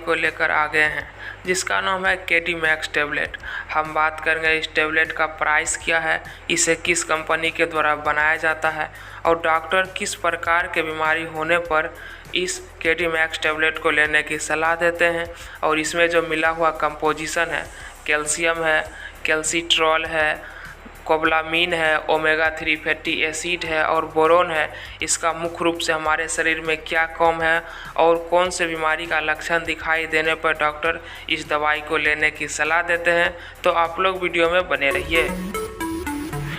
को लेकर आ गए हैं जिसका नाम है केडी मैक्स टेबलेट। हम बात करेंगे इस टेबलेट का प्राइस क्या है, इसे किस कंपनी के द्वारा बनाया जाता है और डॉक्टर किस प्रकार के बीमारी होने पर इस केडी मैक्स टेबलेट को लेने की सलाह देते हैं। और इसमें जो मिला हुआ कंपोजिशन है, कैल्शियम है, कैल्सिट्रॉल है, कोबलामीन है, ओमेगा 3 फैटी एसिड है और बोरोन है। इसका मुख्य रूप से हमारे शरीर में क्या कम है और कौन से बीमारी का लक्षण दिखाई देने पर डॉक्टर इस दवाई को लेने की सलाह देते हैं। तो आप लोग वीडियो में बने रहिए।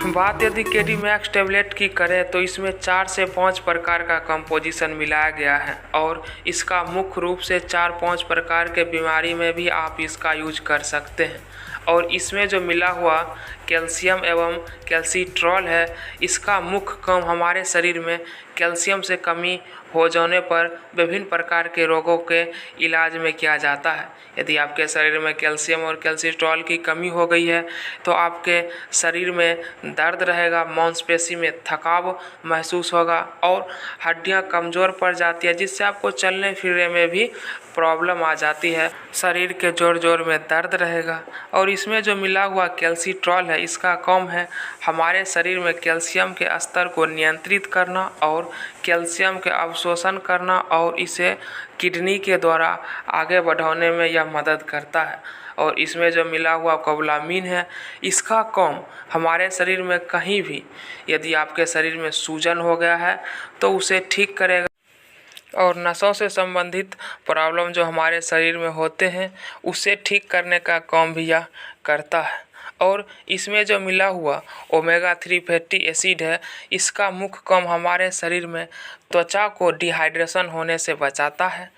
बात यदि केडी मैक्स टेबलेट की करें तो इसमें 4 से 5 प्रकार का कंपोजिशन मिलाया गया है और इसका मुख्य रूप से 4-5 प्रकार के बीमारी में भी आप इसका यूज कर सकते हैं। और इसमें जो मिला हुआ कैल्शियम एवं कैल्सिट्रॉल है, इसका मुख्य काम हमारे शरीर में कैल्शियम से कमी हो जाने पर विभिन्न प्रकार के रोगों के इलाज में किया जाता है। यदि आपके शरीर में कैल्शियम और कैल्सिट्रॉल की कमी हो गई है तो आपके शरीर में दर्द रहेगा, मांसपेशी में थकाव महसूस होगा और हड्डियां कमज़ोर पड़ जाती है, जिससे आपको चलने फिरने में भी प्रॉब्लम आ जाती है। शरीर के जोड़ जोड़ में दर्द रहेगा। और इसमें जो मिला हुआ कैल्सिट्रॉल है, इसका काम है हमारे शरीर में कैल्शियम के स्तर को नियंत्रित करना और कैल्शियम के अवशोषण करना और इसे किडनी के द्वारा आगे बढ़ाने में यह मदद करता है। और इसमें जो मिला हुआ कोबलामीन है, इसका काम हमारे शरीर में कहीं भी यदि आपके शरीर में सूजन हो गया है तो उसे ठीक करेगा और नसों से संबंधित प्रॉब्लम जो हमारे शरीर में होते हैं उसे ठीक करने का काम भी यह करता है। और इसमें जो मिला हुआ ओमेगा 3 फैटी एसिड है, इसका मुख्य काम हमारे शरीर में त्वचा को डिहाइड्रेशन होने से बचाता है।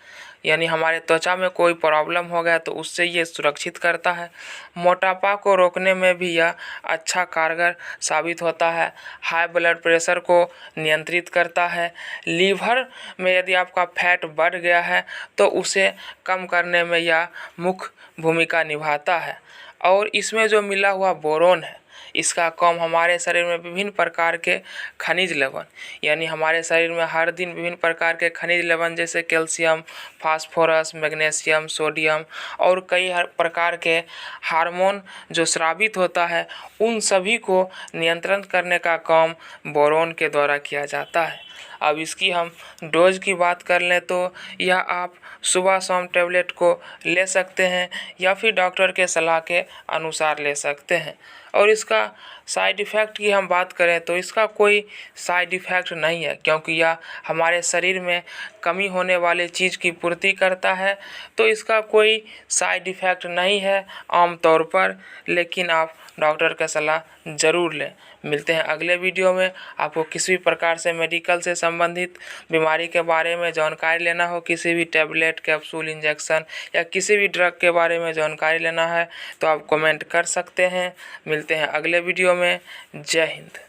यानी हमारे त्वचा में कोई प्रॉब्लम हो गया तो उससे ये सुरक्षित करता है। मोटापा को रोकने में भी यह अच्छा कारगर साबित होता है। हाई ब्लड प्रेशर को नियंत्रित करता है। लीवर में यदि आपका फैट बढ़ गया है तो उसे कम करने में यह मुख्य भूमिका निभाता है। और इसमें जो मिला हुआ बोरोन है, इसका काम हमारे शरीर में विभिन्न प्रकार के खनिज लवण, यानी हमारे शरीर में हर दिन विभिन्न प्रकार के खनिज लवण जैसे कैल्शियम, फास्फोरस, मैग्नीशियम, सोडियम और कई हर प्रकार के हार्मोन जो स्रावित होता है, उन सभी को नियंत्रण करने का काम बोरोन के द्वारा किया जाता है। अब इसकी हम डोज की बात कर लें तो यह आप सुबह शाम टैबलेट को ले सकते हैं या फिर डॉक्टर के सलाह के अनुसार ले सकते हैं। और इसका साइड इफ़ेक्ट की हम बात करें तो इसका कोई साइड इफ़ेक्ट नहीं है, क्योंकि यह हमारे शरीर में कमी होने वाले चीज़ की पूर्ति करता है, तो इसका कोई साइड इफ़ेक्ट नहीं है आमतौर पर। लेकिन आप डॉक्टर का सलाह ज़रूर लें। मिलते हैं अगले वीडियो में। आपको किसी भी प्रकार से मेडिकल से संबंधित बीमारी के बारे में जानकारी लेना हो, किसी भी टैबलेट, कैप्सूल, इंजेक्शन या किसी भी ड्रग के बारे में जानकारी लेना है तो आप कमेंट कर सकते हैं। मिलते हैं अगले वीडियो में। जय हिंद।